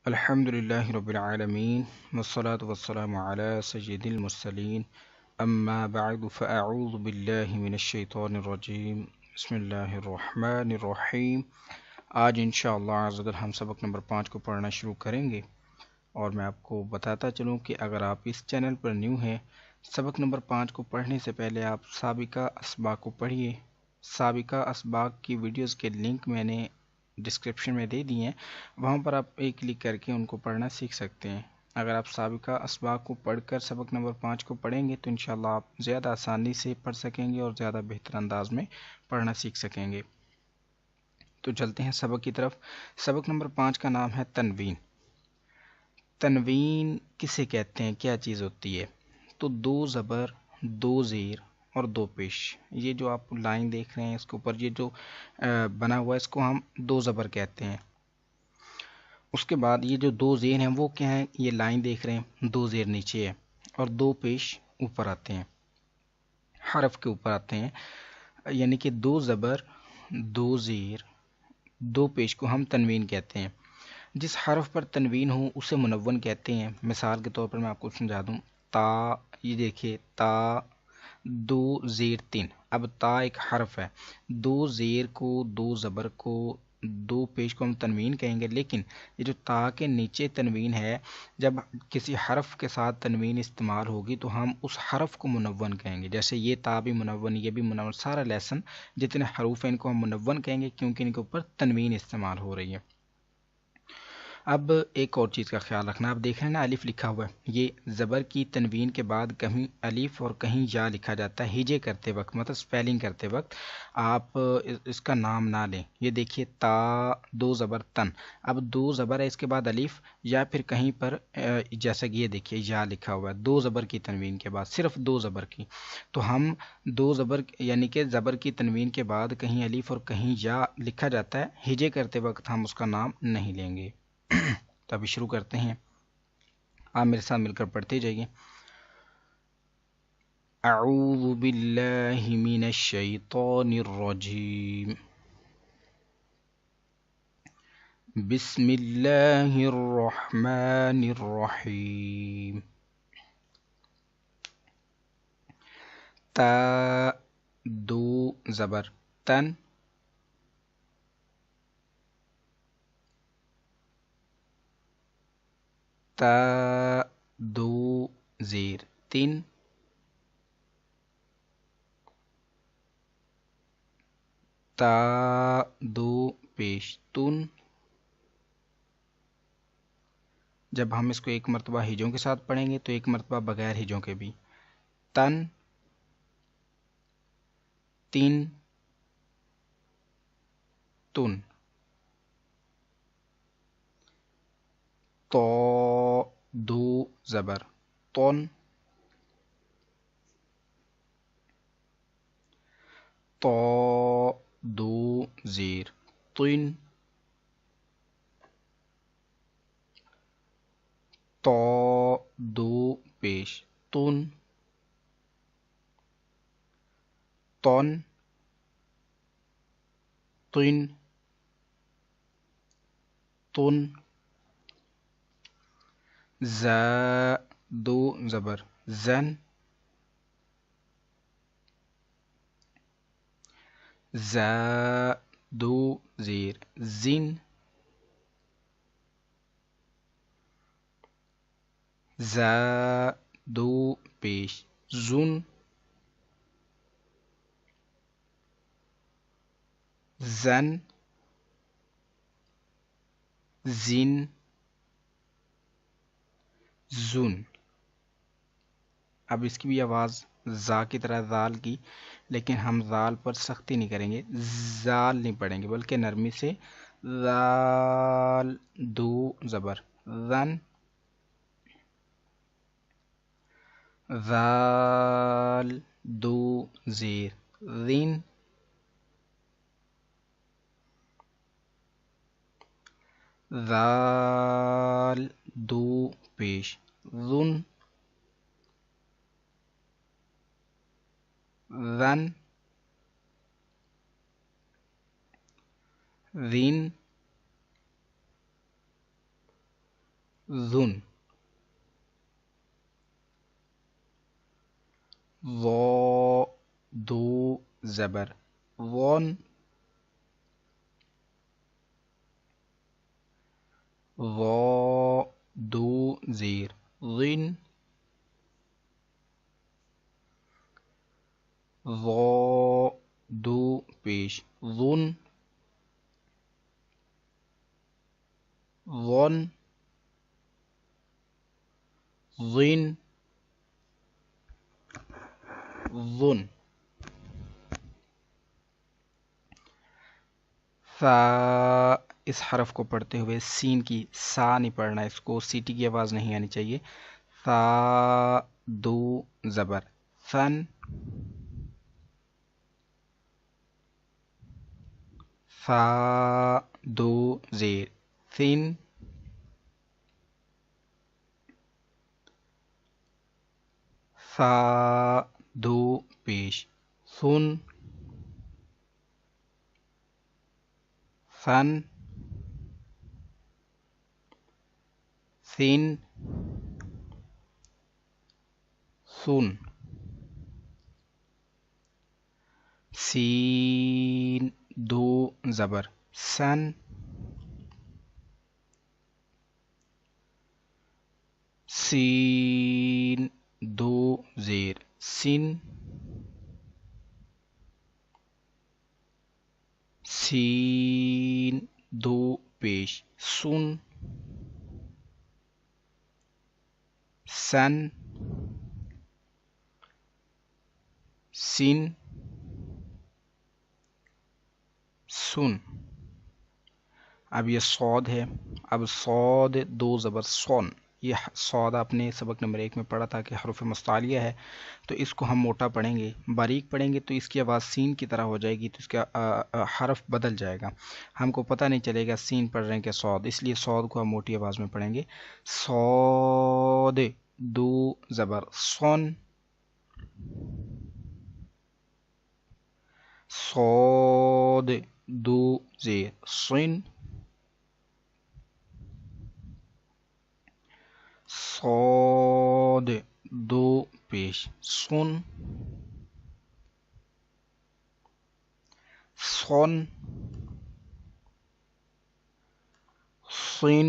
الحمدللہ رب العالمین والصلاة والسلام علی سید المرسلین اما بعد فاعوذ باللہ من الشیطان الرجیم بسم اللہ الرحمن الرحیم۔ آج انشاءاللہ عزوجل ہم سبق نمبر 5 کو پڑھنا شروع کریں گے، اور میں آپ کو بتاتا چلوں کہ اگر آپ اس چینل پر نیو ہیں، سبق نمبر 5 کو پڑھنے سے پہلے آپ سابقہ اسباق کو پڑھیے۔ سابقہ اسباق کی ویڈیوز کے لنک میں نے ڈسکرپشن میں دے دی ہیں، وہاں پر آپ ایک کلک کر کے ان کو پڑھنا سیکھ سکتے ہیں۔ اگر آپ سابقہ اسباق کو پڑھ کر سبق نمبر 5 کو پڑھیں گے تو انشاءاللہ آپ زیادہ آسانی سے پڑھ سکیں گے اور زیادہ بہتر انداز میں پڑھنا سیکھ سکیں گے۔ تو چلتے ہیں سبق کی طرف۔ سبق نمبر 5 کا نام ہے تنوین۔ تنوین کسے کہتے ہیں، کیا چیز ہوتی ہے؟ تو 2 زبر، 2 زیر اور 2 پیش، یہ جو آپ لائن دیکھ رہے ہیں اس کے اوپر یہ جو بنا ہوا ہے اس کو ہم 2 زبر کہتے ہیں۔ اس کے بعد یہ جو 2 زیر ہیں وہ کیا ہیں، یہ لائن دیکھ رہے ہیں 2 زیر نیچے ہے اور 2 پیش اوپر آتے ہیں، حرف کے اوپر آتے ہیں، یعنی کہ 2 زبر، 2 زیر، 2 پیش کو ہم تنوین کہتے ہیں۔ جس حرف پر تنوین ہو اسے منون کہتے ہیں۔ مثال کے طور پر میں آپ کو سمجھا دوں، تا، یہ دیکھیے تا 2 زیر 3، اب تا ایک حرف ہے، 2 زیر کو، 2 زبر کو، 2 پیش کو ہم تنوین کہیں گے، لیکن یہ جو تا کے نیچے تنوین ہے، جب کسی حرف کے ساتھ تنوین استعمال ہوگی تو ہم اس حرف کو منون کہیں گے۔ جیسے یہ تا بھی منون، یہ بھی منون، سارا لیسن جتنے حروف ہیں ان کو ہم منون کہیں گے کیونکہ ان کے اوپر تنوین استعمال ہو رہی ہے۔ اب ایک اور چیز کا خیال رکھنا، آپ دیکھ رہے ہیں نا الف لکھا ہوا ہے، یہ زبر کی تنوین کے بعد کہیں الف اور کہیں یا لکھا جاتا ہے ہجے کرتے وقت، مطلب سپیلنگ کرتے وقت آپ اس کا نام نہ لیں۔ یہ دیکھیے تا 2 زبر تن، اب 2 زبر ہے اس کے بعد الف، یا پھر کہیں پر جیسا کہ یہ دیکھیے یا لکھا ہوا ہے 2 زبر کی تنوین کے بعد، صرف 2 زبر کی، تو ہم 2 زبر یعنی کہ زبر کی تنوین کے بعد کہیں الف اور کہیں یا لکھا جاتا ہے ہجے کرتے وقت ہم اس کا نام نہیں لیں گے۔ تو ابھی شروع کرتے ہیں، آپ میرے ساتھ مل کر پڑھتے جائیے۔ اعوذ باللہ من الشیطان الرجیم، بسم اللہ الرحمن الرحیم۔ تا 2 زبر تن، تا 2 زیر 3، تا 2 پیش تن۔ جب ہم اس کو ایک مرتبہ ہجوں کے ساتھ پڑھیں گے تو ایک مرتبہ بغیر ہجوں کے بھی، تن 3 تن، تو 2 زبر تن، تو 2 زیر تن، تو 2 پیش تن، تن تن تن، زا 2 زبر زن، زا 2 زیر زن، زا 2 پیش زن، زن زن زن۔ اب اس کی بھی آواز زا کی طرح زال کی، لیکن ہم زال پر سختی نہیں کریں گے، زال نہیں پڑھیں گے بلکہ نرمی سے، زال 2 زبر زن، زال 2 زیر زین، زال 2 پیش زن، زن زین ذن، ظا دو زبر ون، ظا دو زیر ظن، ظا دو پیش ظن، ظن، ظن، ظن، ثا، اس حرف کو پڑھتے ہوئے سین کی سا نہیں پڑھنا، اس کو سیٹی کی آواز نہیں آنی چاہیے. ثا دو زبر ثن، ثا دو زیر ثن، ثا دو پیش ثن، ثن، ثن، ثن، سین دو زبر سن، سین دو زیر سن، سین دو پیش سن، سن، سن، سن. اب یہ صاد ہے، اب صاد دو زبر سون، یہ صاد آپ نے سبق نمبر 1 میں پڑھا تھا کہ حروف مستعلیہ ہے، تو اس کو ہم موٹا پڑھیں گے، باریک پڑھیں گے تو اس کی آواز سین کی طرح ہو جائے گی، تو اس کا حرف بدل جائے گا، ہم کو پتہ نہیں چلے گا سین پڑھ رہے ہیں کہ صاد، اس لیے صاد کو ہم موٹی آواز میں پڑھیں گے. صاد دو زبر سون، صاد دو زیر صن، صاد دو پیش سن، صن، صن،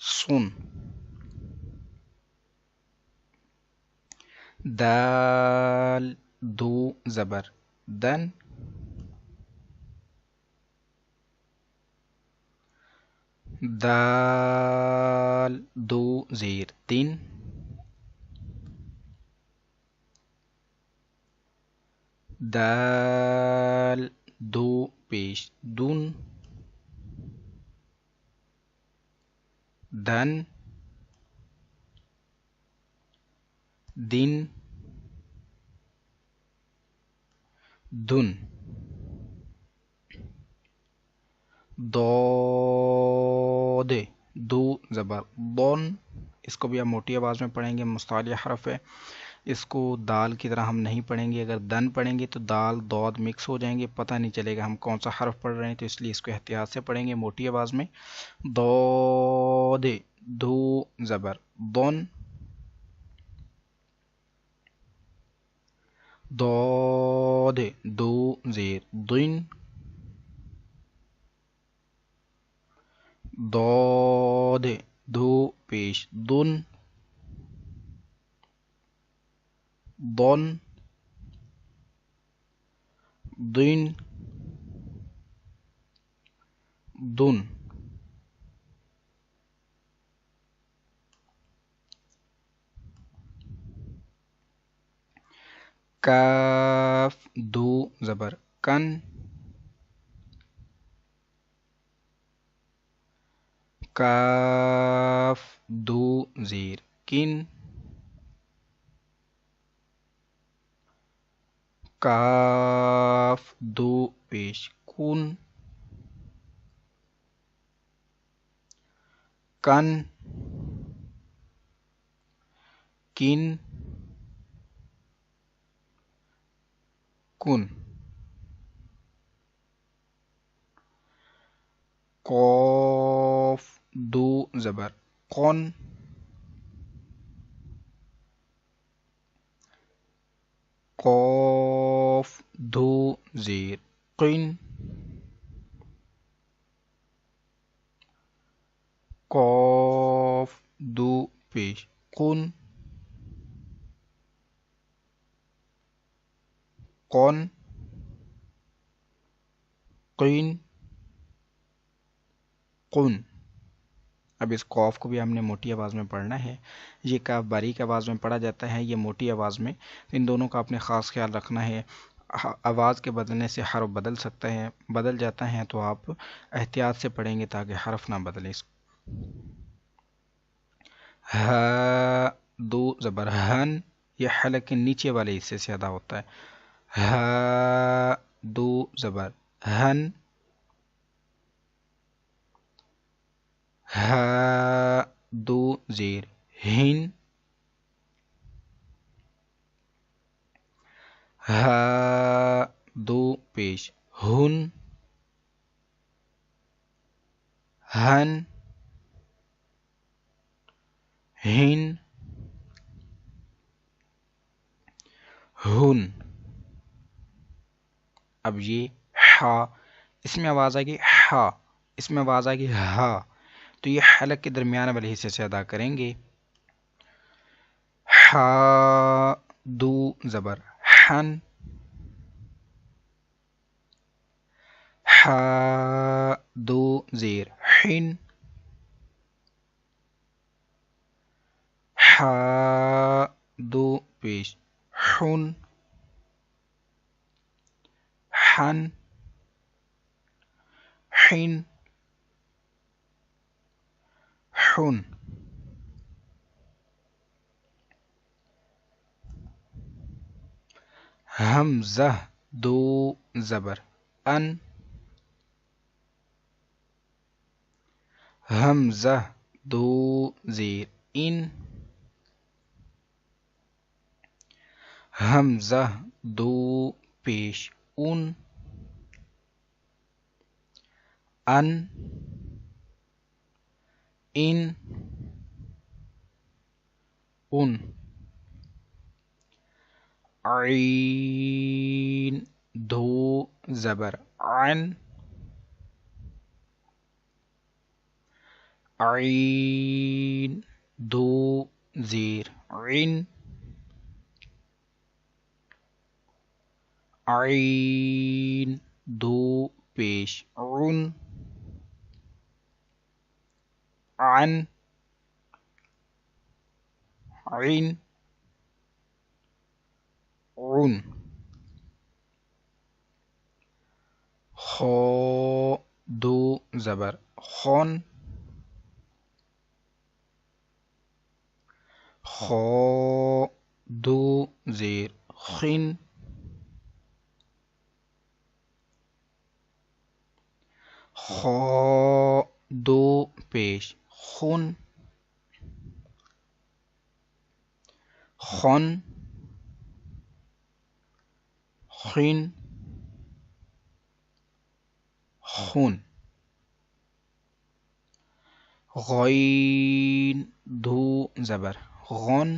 سن. دال دو زبر دن، دال دو زیر تین، دال دو پیش دن، دن، دن، دن. ضاد دو زبر ضن، اس کو بھی آپ موٹی آواز میں پڑھیں گے، مستعلیہ حرف ہے، اس کو دال کی طرح ہم نہیں پڑھیں گے، اگر دن پڑھیں گے تو دال ضاد مکس ہو جائیں گے، پتہ نہیں چلے گا ہم کون سا حرف پڑھ رہے ہیں، تو اس لیے اس کو احتیاط سے پڑھیں گے موٹی آواز میں. ضاد دو زبر ضن، ضاد دو زیر ضن، ضاد دو پیش ضن، ضن، ضن، ضن. کاف دو زبر کن، کاف دو زیر کن، کاف دو پیش کن، کن، کن، کن. قاف زبر قن، قاف دو زیر قن، قاف دو پیش قن، قن، قین، قن۔ اب اس قاف کو بھی ہم نے موٹی آواز میں پڑھنا ہے، یہ کاف باریک آواز میں پڑھا جاتا ہے، یہ موٹی آواز میں، ان دونوں کا اپنے خاص خیال رکھنا ہے۔ آواز کے بدلنے سے حرف بدل سکتا ہے، بدل جاتا ہے، تو آپ احتیاط سے پڑھیں گے تاکہ حرف نہ بدلے۔ ہا دو زبر ہن، یہ حلق کے نیچے والے حصے سے ادا ہوتا ہے۔ ہا دو زبر ہن، ہا دو زیر ہن، ہا دو پیش ہن، ہن، ہن، ہن۔ اب یہ ہا، اس میں آواز آئے گی ہا، اس میں آواز آئے گی ہا، تو یہ حلق کے درمیان والے حصے سے ادا کریں گے۔ ہا دو زبر ہن، ہا دو زیر ہن، ہا دو پیش ہن، ہن، ہن، ہن۔ حمزہ دو زبر ان، حمزہ دو زیر ان، حمزہ دو پیش ان، ان، ان، ان۔ عین دو زبر عن، عین دو زیر عن، عین دو پیش عن، عن، عن، عن۔ خا دو زبر خون، خا دو زیر خن، خا دو پیش خن، خن، خن، خون۔ غین دو زبر غن،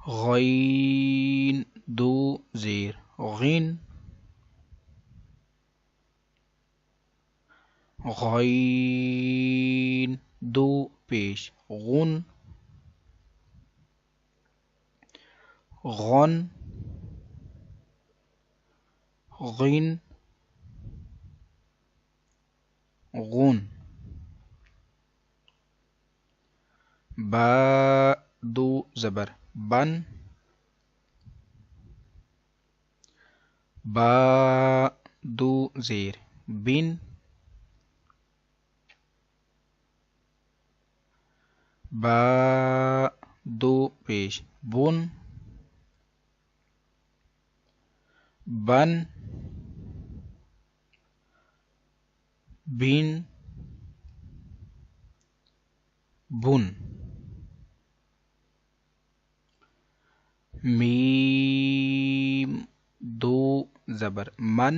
غین دو زیر غن، غین دو پیش غن، غن، غن، غن۔ با دو زبر بن، با دو زیر بن، با دو پیش بن، بن، بن، بن۔ میم دو زبر من،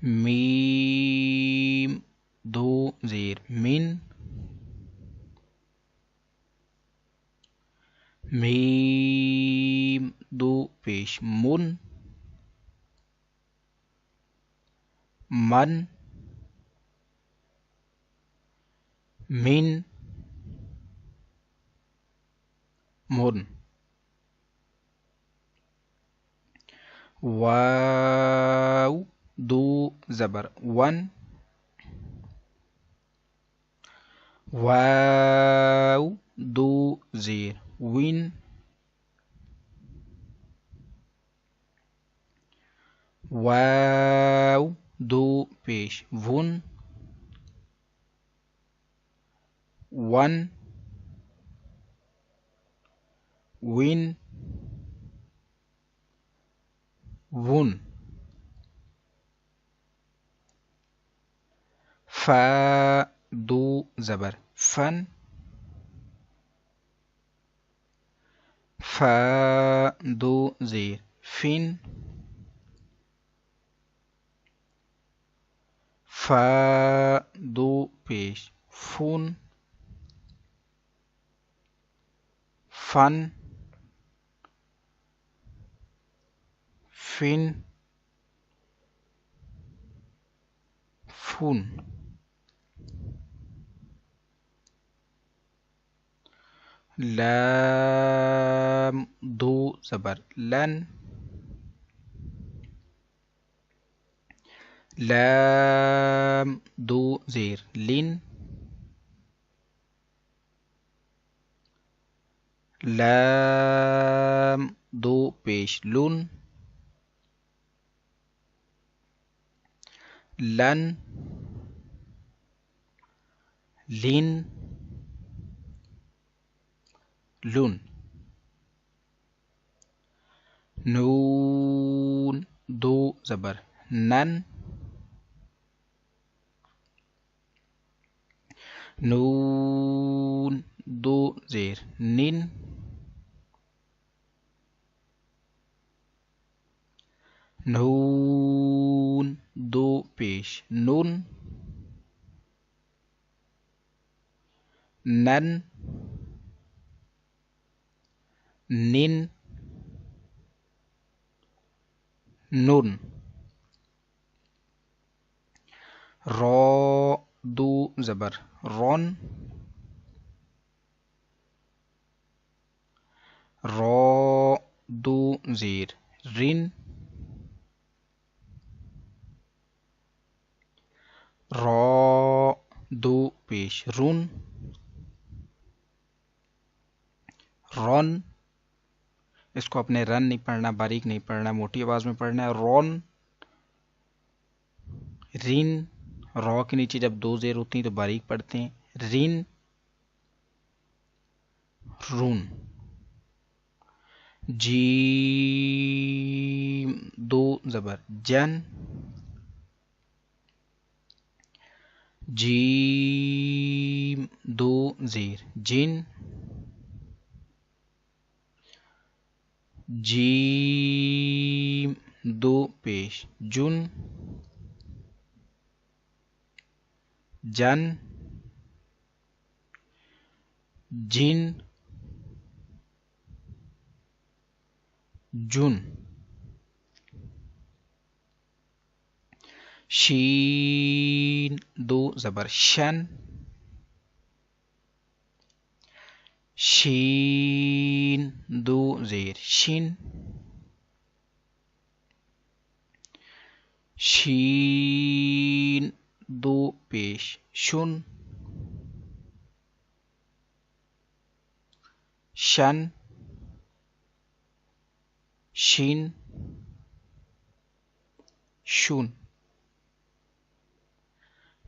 میم دو زیر من، میم دو پیش من، من، من، من. واو دو زبر ون، واو دو زیر وین، واو دو پیش ون، ون، وین، ون. فا دو زبر فن، فا دو زیر فین، فا دو پیش فون، فن، فن، فون. لام دو زبر لن، لام دو زیر لن، لام دو پیش لن، لن، لن، لن. نون دو زبر نن، نون دو زیر نن، نون دو پیش نون، نن، نن، نون. را دو زبر رون، را دو زیر رن، را دو پیش رون، رون. اس کو اپنے رن نہیں پڑھنا، باریک نہیں پڑھنا، موٹی آواز میں پڑھنا ہے. رون، رین. را کے نیچے جب دو زیر ہوتی ہیں تو باریک پڑھتے ہیں. رین، رون. جیم دو زبر جن، جیم دو زیر جن، جیم دو پیش جن، جن، جن، جن. شین دو زبر شن، شین دو زیر شین، شین دو پیش شن، شن، شین، شون.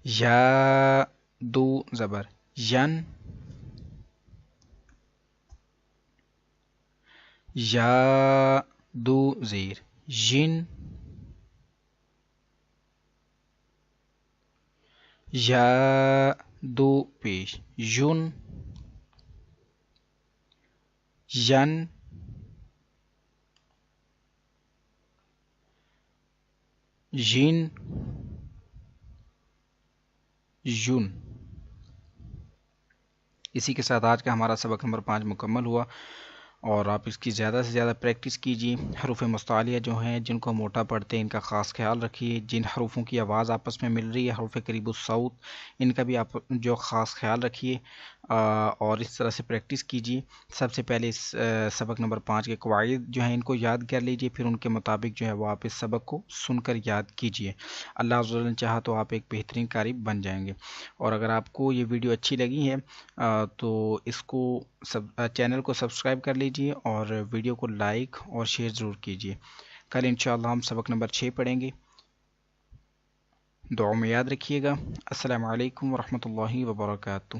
یا دو زبر ین، یا دو زیر ین، یا دو پیش یون، ین، ین، یون۔ اسی کے ساتھ آج کا ہمارا سبق نمبر 5 مکمل ہوا، اور آپ اس کی زیادہ سے زیادہ پریکٹس کیجیے۔ حروف مستعلیہ جو ہیں جن کو موٹا پڑھتے ہیں ان کا خاص خیال رکھیے، جن حروفوں کی آواز آپس میں مل رہی ہے حروف قریب الصوت، ان کا بھی آپ جو خاص خیال رکھیے، اور اس طرح سے پریکٹس کیجیے۔ سب سے پہلے اس سبق نمبر 5 کے قواعد جو ہیں ان کو یاد کر لیجیے، پھر ان کے مطابق جو ہے وہ آپ اس سبق کو سن کر یاد کیجیے۔ اللہ عز و جل نے چاہا تو آپ ایک بہترین قاری بن جائیں گے۔ اور اگر آپ کو یہ ویڈیو اچھی لگی ہے تو اس کو چینل کو سبسکرائب کر لیجیے، اور ویڈیو کو لائک اور شیئر ضرور کیجیے۔ کل انشاءاللہ ہم سبق نمبر 6 پڑھیں گے۔ دعاؤں میں یاد رکھیے گا۔ السلام علیکم ورحمۃ اللہ وبرکاتہ۔